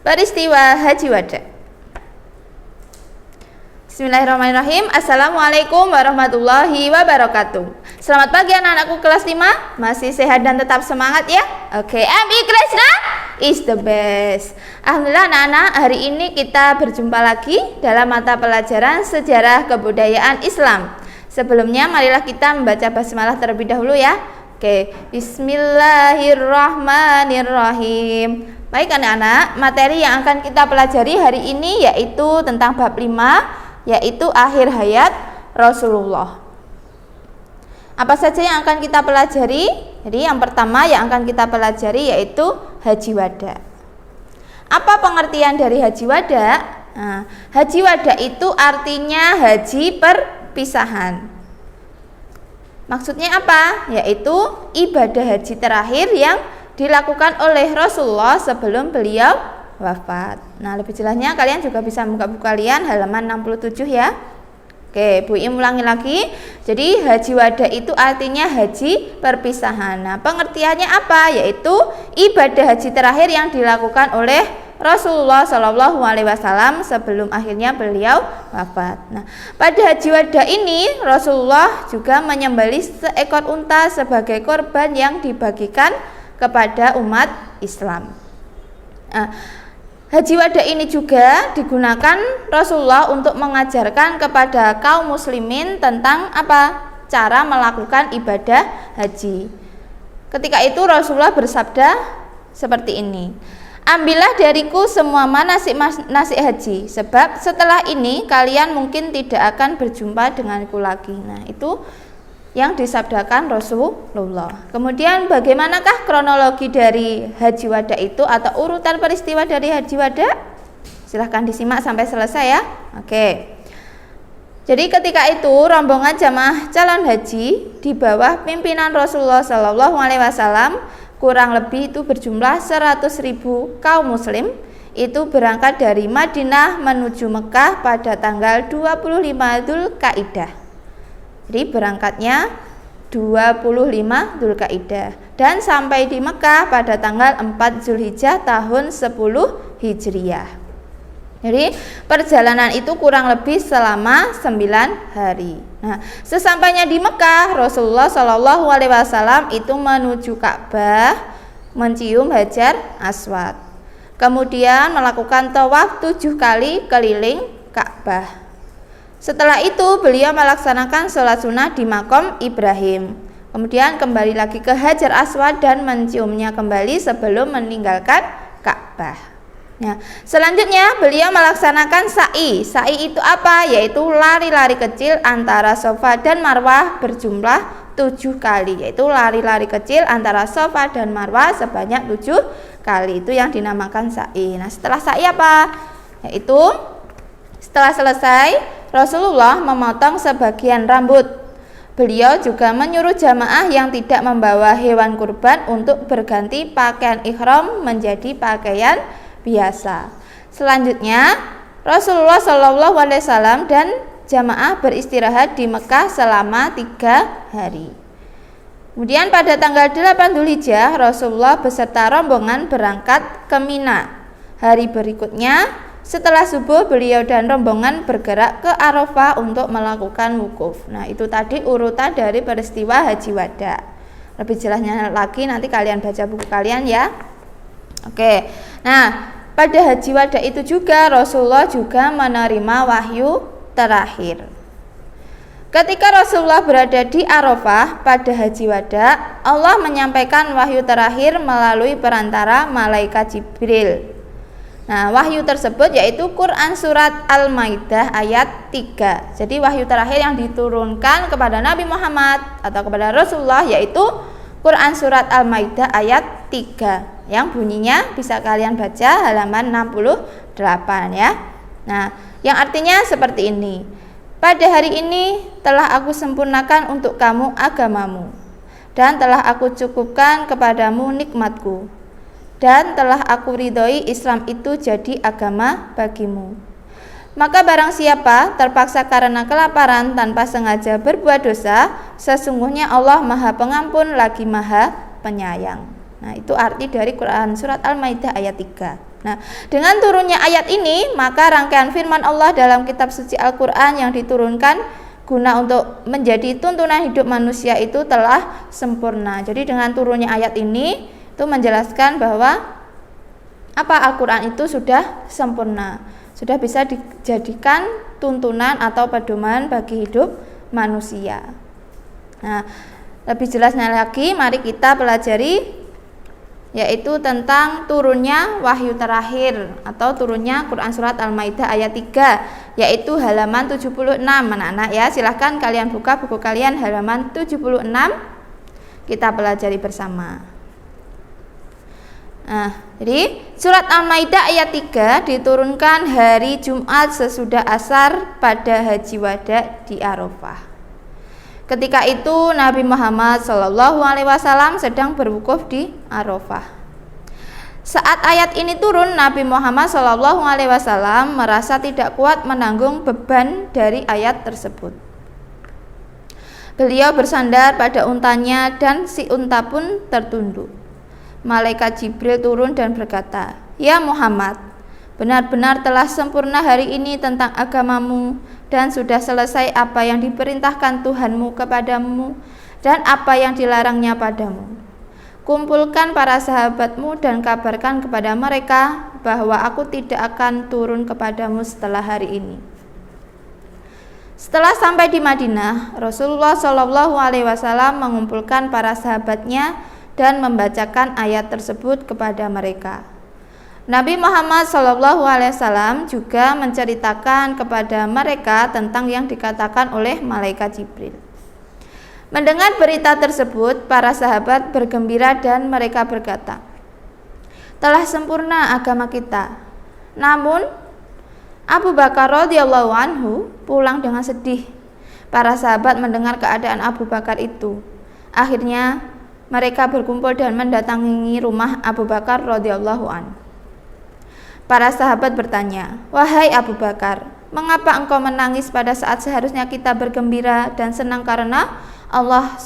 peristiwa Haji Wada. Bismillahirrahmanirrahim. Assalamualaikum warahmatullahi wabarakatuh. Selamat pagi anak-anakku kelas 5. Masih sehat dan tetap semangat ya? Oke, MI Krishna is the best. Alhamdulillah anak-anak, hari ini kita berjumpa lagi dalam mata pelajaran sejarah kebudayaan Islam. Sebelumnya marilah kita membaca basmalah terlebih dahulu ya. Oke, bismillahirrahmanirrahim. Baik anak-anak, materi yang akan kita pelajari hari ini yaitu tentang bab 5, yaitu akhir hayat Rasulullah. Apa saja yang akan kita pelajari? Jadi yang pertama yang akan kita pelajari yaitu Haji Wada. Apa pengertian dari Haji Wada? Nah, Haji Wada itu artinya haji perpisahan. Maksudnya apa? Yaitu ibadah haji terakhir yang dilakukan oleh Rasulullah sebelum beliau wafat. Nah, lebih jelasnya kalian juga bisa buka buku kalian halaman 67 ya. Oke, Bu Im ulangi lagi. Jadi Haji Wada itu artinya haji perpisahan. Nah, pengertiannya apa? Yaitu ibadah haji terakhir yang dilakukan oleh Rasulullah Shallallahu Alaihi Wasallam sebelum akhirnya beliau wafat. Nah, pada Haji Wada ini Rasulullah juga menyembelih seekor unta sebagai korban yang dibagikan kepada umat Islam. Nah, Haji Wada ini juga digunakan Rasulullah untuk mengajarkan kepada kaum muslimin tentang apa? Cara melakukan ibadah haji. Ketika itu Rasulullah bersabda seperti ini. Ambillah dariku semua manasik haji, sebab setelah ini kalian mungkin tidak akan berjumpa denganku lagi. Nah, itu yang disabdakan Rasulullah. Kemudian bagaimanakah kronologi dari Haji Wada itu atau urutan peristiwa dari Haji Wada? Silahkan disimak sampai selesai ya. Oke. Jadi ketika itu rombongan jamaah calon haji di bawah pimpinan Rasulullah Shallallahu Alaihi Wasallam kurang lebih itu berjumlah 100.000 kaum muslim itu berangkat dari Madinah menuju Mekah pada tanggal 25 Dzulqa'dah. Jadi berangkatnya 25 Dzulqa'dah dan sampai di Mekah pada tanggal 4 Zulhijjah tahun 10 Hijriah. Jadi perjalanan itu kurang lebih selama 9 hari. Nah, sesampainya di Mekah, Rasulullah Shallallahu Alaihi Wasallam itu menuju Ka'bah, mencium Hajar Aswad. Kemudian melakukan tawaf 7 kali keliling Ka'bah. Setelah itu beliau melaksanakan sholat sunnah di makom Ibrahim. Kemudian kembali lagi ke Hajar Aswad dan menciumnya kembali sebelum meninggalkan Ka'bah. Nah, selanjutnya beliau melaksanakan sa'i. Sa'i itu apa? Yaitu lari-lari kecil antara Safa dan Marwah berjumlah 7 kali. Yaitu lari-lari kecil antara Safa dan Marwah sebanyak 7 kali. Itu yang dinamakan sa'i. Nah, setelah sa'i apa? Yaitu setelah selesai Rasulullah memotong sebagian rambut. Beliau juga menyuruh jamaah yang tidak membawa hewan kurban untuk berganti pakaian ihram menjadi pakaian biasa. Selanjutnya Rasulullah Shallallahu Alaihi Wasallam dan jamaah beristirahat di Mekah selama 3 hari. Kemudian pada tanggal 8 Dzulhijjah Rasulullah beserta rombongan berangkat ke Mina. Hari berikutnya setelah subuh beliau dan rombongan bergerak ke Arafah untuk melakukan wukuf. Nah, itu tadi urutan dari peristiwa Haji Wada. Lebih jelasnya lagi nanti kalian baca buku kalian ya. Oke. Nah, pada Haji Wada itu juga Rasulullah juga menerima wahyu terakhir. Ketika Rasulullah berada di Arafah pada Haji Wada, Allah menyampaikan wahyu terakhir melalui perantara malaikat Jibril. Nah, wahyu tersebut yaitu Quran surat Al-Maidah ayat 3. Jadi wahyu terakhir yang diturunkan kepada Nabi Muhammad atau kepada Rasulullah yaitu Quran surat Al-Maidah ayat 3 yang bunyinya bisa kalian baca halaman 68 ya. Nah, yang artinya seperti ini. Pada hari ini telah aku sempurnakan untuk kamu agamamu dan telah aku cukupkan kepadamu nikmatku. Dan telah aku ridhoi Islam itu jadi agama bagimu. Maka barang siapa terpaksa karena kelaparan tanpa sengaja berbuat dosa, sesungguhnya Allah Maha Pengampun lagi Maha Penyayang. Nah, itu arti dari Quran surat Al-Maidah ayat 3. Nah, dengan turunnya ayat ini, maka rangkaian firman Allah dalam kitab suci Al-Quran yang diturunkan guna untuk menjadi tuntunan hidup manusia itu telah sempurna. Jadi dengan turunnya ayat ini itu menjelaskan bahwa Al-Quran itu sudah sempurna, sudah bisa dijadikan tuntunan atau pedoman bagi hidup manusia. Nah, lebih jelasnya lagi mari kita pelajari yaitu tentang turunnya wahyu terakhir atau turunnya Quran Surat Al-Maidah ayat 3, yaitu halaman 76. Anak-anak ya, silahkan kalian buka buku kalian halaman 76, kita pelajari bersama. Nah, jadi Surat Al-Maidah ayat 3 diturunkan hari Jumat sesudah asar pada Haji Wada di Arafah. Ketika itu Nabi Muhammad SAW sedang berwukuf di Arafah. Saat ayat ini turun, Nabi Muhammad SAW merasa tidak kuat menanggung beban dari ayat tersebut. Beliau bersandar pada untanya dan si unta pun tertunduk. Malaikat Jibril turun dan berkata, "Ya Muhammad, benar-benar telah sempurna hari ini tentang agamamu dan sudah selesai apa yang diperintahkan Tuhanmu kepadamu dan apa yang dilarangnya padamu. Kumpulkan para sahabatmu dan kabarkan kepada mereka bahwa aku tidak akan turun kepadamu setelah hari ini." Setelah sampai di Madinah, Rasulullah SAW mengumpulkan para sahabatnya dan membacakan ayat tersebut kepada mereka. Nabi Muhammad SAW juga menceritakan kepada mereka tentang yang dikatakan oleh malaikat Jibril. Mendengar berita tersebut, para sahabat bergembira dan mereka berkata, "Telah sempurna agama kita." Namun Abu Bakar radhiyallahu anhu pulang dengan sedih. Para sahabat mendengar keadaan Abu Bakar itu. Akhirnya mereka berkumpul dan mendatangi rumah Abu Bakar radhiyallahu anhu. Para sahabat bertanya, "Wahai Abu Bakar, mengapa engkau menangis pada saat seharusnya kita bergembira dan senang karena Allah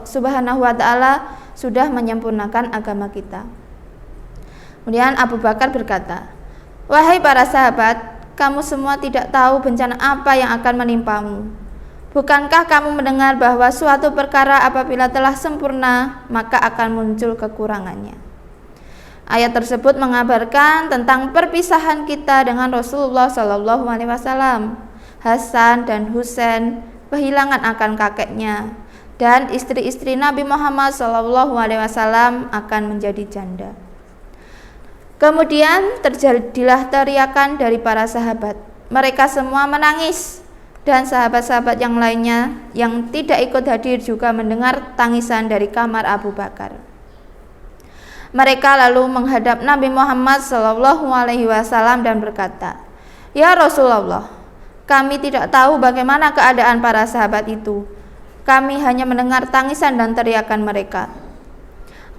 Subhanahu wa Ta'ala sudah menyempurnakan agama kita?" Kemudian Abu Bakar berkata, "Wahai para sahabat, kamu semua tidak tahu bencana apa yang akan menimpamu. Bukankah kamu mendengar bahwa suatu perkara apabila telah sempurna, maka akan muncul kekurangannya?" Ayat tersebut mengabarkan tentang perpisahan kita dengan Rasulullah SAW. Hasan dan Husain kehilangan akan kakeknya, dan istri-istri Nabi Muhammad SAW akan menjadi janda. Kemudian terjadilah teriakan dari para sahabat. Mereka semua menangis, dan sahabat-sahabat yang lainnya yang tidak ikut hadir juga mendengar tangisan dari kamar Abu Bakar. Mereka lalu menghadap Nabi Muhammad SAW dan berkata, "Ya Rasulullah, kami tidak tahu bagaimana keadaan para sahabat itu. Kami hanya mendengar tangisan dan teriakan mereka."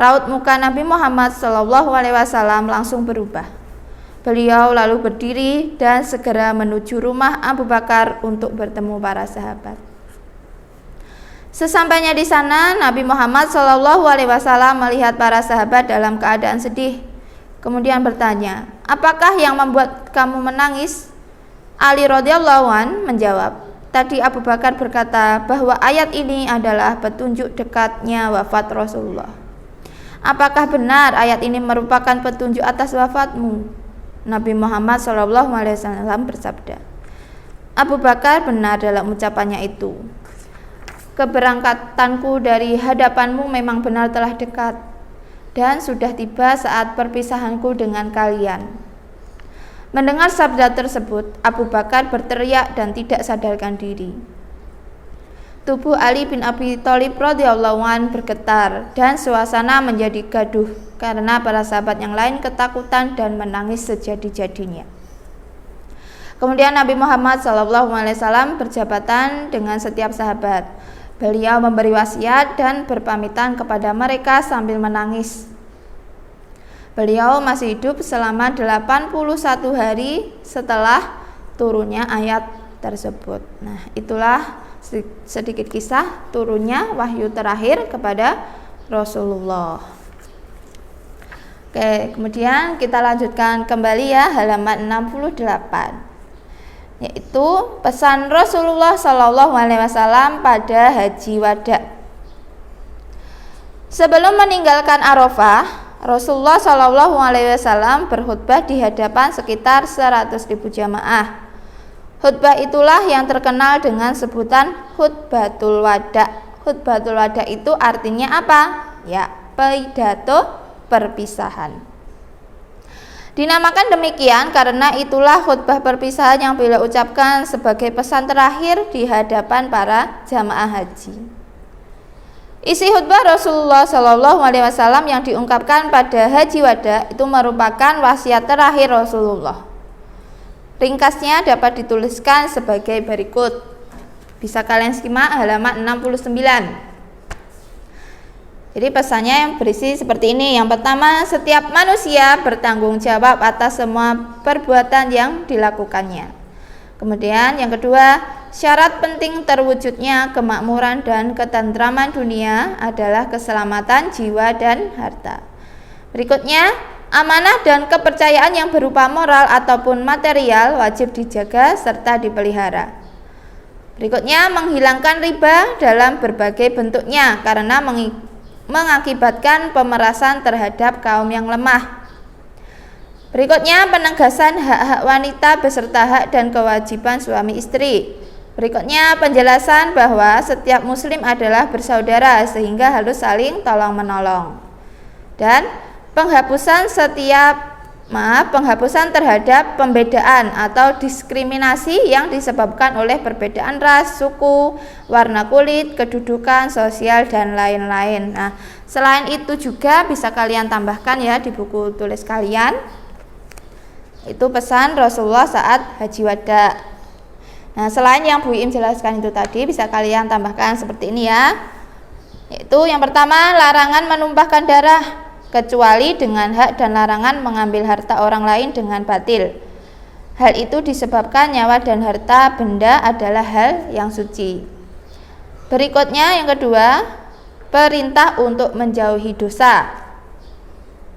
Raut muka Nabi Muhammad SAW langsung berubah. Beliau lalu berdiri dan segera menuju rumah Abu Bakar untuk bertemu para sahabat. Sesampainya di sana, Nabi Muhammad SAW melihat para sahabat dalam keadaan sedih. Kemudian bertanya, "Apakah yang membuat kamu menangis?" Ali radhiyallahu an menjawab, "Tadi Abu Bakar berkata bahwa ayat ini adalah petunjuk dekatnya wafat Rasulullah." "Apakah benar ayat ini merupakan petunjuk atas wafatmu?" Nabi Muhammad SAW bersabda, "Abu Bakar benar dalam ucapannya itu. Keberangkatanku dari hadapanmu memang benar telah dekat, dan sudah tiba saat perpisahanku dengan kalian." Mendengar sabda tersebut, Abu Bakar berteriak dan tidak sadarkan diri. Tubuh Ali bin Abi Thalib radhiyallahu an bergetar dan suasana menjadi gaduh karena para sahabat yang lain ketakutan dan menangis sejadi-jadinya. Kemudian Nabi Muhammad SAW berjabatan dengan setiap sahabat. Beliau memberi wasiat dan berpamitan kepada mereka sambil menangis. Beliau masih hidup selama 81 hari setelah turunnya ayat tersebut. Nah, itulah sedikit kisah turunnya wahyu terakhir kepada Rasulullah. Oke, kemudian kita lanjutkan kembali ya, halaman 68, yaitu pesan Rasulullah Shallallahu Alaihi Wasallam pada Haji Wada. Sebelum meninggalkan Arafah, Rasulullah Shallallahu Alaihi Wasallam berkhutbah di hadapan sekitar 100.000 jamaah. Khutbah itulah yang terkenal dengan sebutan Khutbatul Wada. Khutbatul Wada itu artinya apa? Ya, pidato perpisahan. Dinamakan demikian karena itulah khutbah perpisahan yang beliau ucapkan sebagai pesan terakhir di hadapan para jamaah haji. Isi khutbah Rasulullah Shallallahu Alaihi Wasallam yang diungkapkan pada Haji Wada itu merupakan wasiat terakhir Rasulullah. Ringkasnya dapat dituliskan sebagai berikut. Bisa kalian simak halaman 69. Jadi pesannya yang berisi seperti ini. Yang pertama, setiap manusia bertanggung jawab atas semua perbuatan yang dilakukannya. Kemudian yang kedua, syarat penting terwujudnya kemakmuran dan ketentraman dunia adalah keselamatan jiwa dan harta. Berikutnya, amanah dan kepercayaan yang berupa moral ataupun material wajib dijaga serta dipelihara. Berikutnya, menghilangkan riba dalam berbagai bentuknya karena mengakibatkan pemerasan terhadap kaum yang lemah. Berikutnya, penegasan hak-hak wanita beserta hak dan kewajiban suami istri. Berikutnya, penjelasan bahwa setiap muslim adalah bersaudara sehingga harus saling tolong-menolong. Dan penghapusan terhadap pembedaan atau diskriminasi yang disebabkan oleh perbedaan ras, suku, warna kulit, kedudukan, sosial, dan lain-lain. Nah, selain itu juga bisa kalian tambahkan ya di buku tulis kalian. Itu pesan Rasulullah saat Haji Wada. Nah, selain yang Bu Im jelaskan itu tadi, bisa kalian tambahkan seperti ini ya. Yaitu yang pertama, larangan menumpahkan darah kecuali dengan hak dan larangan mengambil harta orang lain dengan batil. Hal itu disebabkan nyawa dan harta benda adalah hal yang suci. Berikutnya yang kedua, perintah untuk menjauhi dosa.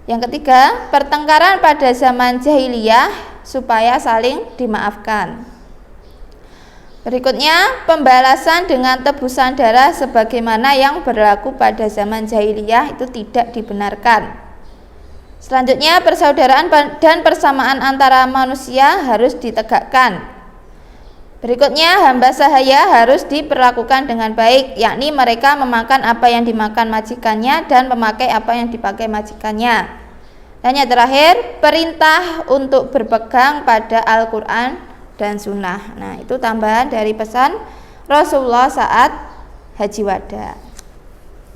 Yang ketiga, pertengkaran pada zaman jahiliyah supaya saling dimaafkan. Berikutnya, pembalasan dengan tebusan darah sebagaimana yang berlaku pada zaman jahiliyah itu tidak dibenarkan. Selanjutnya, persaudaraan dan persamaan antara manusia harus ditegakkan. Berikutnya, hamba sahaya harus diperlakukan dengan baik, yakni mereka memakan apa yang dimakan majikannya dan memakai apa yang dipakai majikannya. Dan yang terakhir, perintah untuk berpegang pada Al-Quran dan sunnah. Nah, itu tambahan dari pesan Rasulullah saat Haji Wada.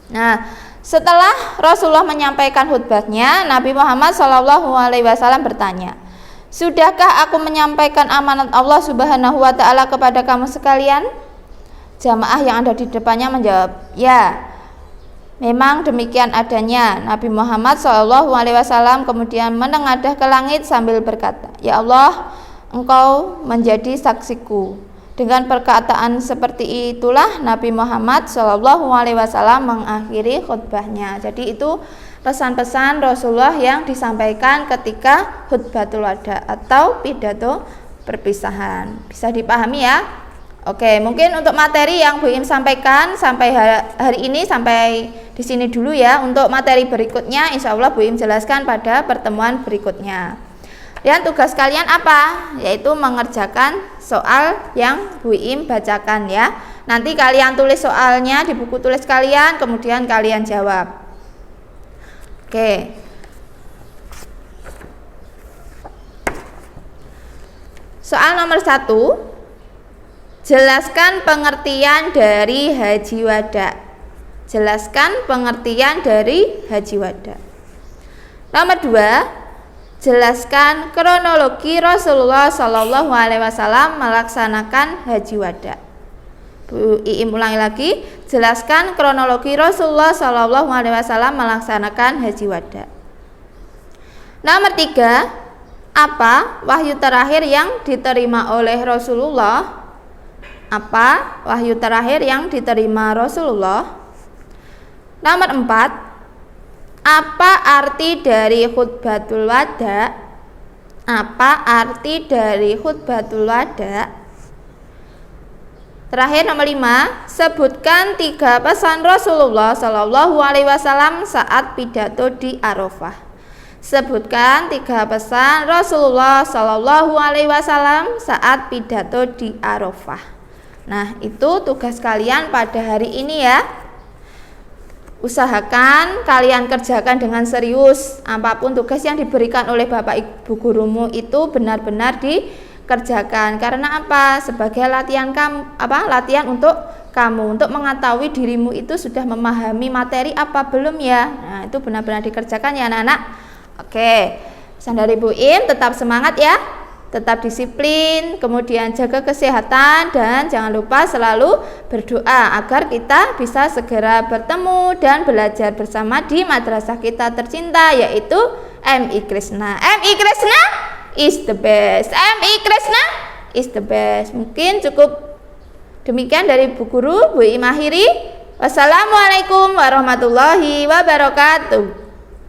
Nah, setelah Rasulullah menyampaikan khutbahnya, Nabi Muhammad SAW bertanya, "Sudahkah aku menyampaikan amanat Allah Subhanahu wa Ta'ala kepada kamu sekalian?" Jamaah yang ada di depannya menjawab, "Ya." Memang demikian adanya. Nabi Muhammad SAW kemudian menengadah ke langit sambil berkata, "Ya Allah, Engkau menjadi saksiku." Dengan perkataan seperti itulah Nabi Muhammad SAW mengakhiri khutbahnya. Jadi itu pesan-pesan Rasulullah yang disampaikan ketika khutbatul wada atau pidato perpisahan. Bisa dipahami ya? Oke, mungkin untuk materi yang Bu Im sampaikan sampai hari ini sampai di sini dulu ya. Untuk materi berikutnya insya Allah Bu Im jelaskan pada pertemuan berikutnya. Dan tugas kalian apa? Yaitu mengerjakan soal yang Bu Im bacakan ya. Nanti kalian tulis soalnya di buku tulis kalian, kemudian kalian jawab. Oke. Soal nomor 1. Jelaskan pengertian dari Haji Wada. Jelaskan pengertian dari Haji Wada. Nomor 2. Jelaskan kronologi Rasulullah Shallallahu Alaihi Wasallam melaksanakan Haji Wada. Bu Iim ulangi lagi. Jelaskan kronologi Rasulullah Shallallahu Alaihi Wasallam melaksanakan Haji Wada. Nomor 3. Apa wahyu terakhir yang diterima oleh Rasulullah? Apa wahyu terakhir yang diterima Rasulullah? Nomor 4. Apa arti dari khutbatul wada? Apa arti dari khutbatul wada? Terakhir nomor 5, sebutkan 3 pesan Rasulullah Shallallahu Alaihi Wasallam saat pidato di Arafah. Sebutkan 3 pesan Rasulullah Shallallahu Alaihi Wasallam saat pidato di Arafah. Nah, itu tugas kalian pada hari ini ya. Usahakan kalian kerjakan dengan serius. Apapun tugas yang diberikan oleh Bapak Ibu gurumu itu benar-benar dikerjakan. Karena apa? Sebagai latihan latihan untuk kamu, untuk mengetahui dirimu itu sudah memahami materi apa belum ya. Nah, itu benar-benar dikerjakan ya anak-anak. Oke, pesan dari Bu Im, tetap semangat ya, tetap disiplin, kemudian jaga kesehatan, dan jangan lupa selalu berdoa agar kita bisa segera bertemu dan belajar bersama di madrasah kita tercinta, yaitu MI Krishna. MI Krishna is the best. MI Krishna is the best. Mungkin cukup demikian dari Bu Guru, Bu Im akhiri. Wassalamualaikum warahmatullahi wabarakatuh.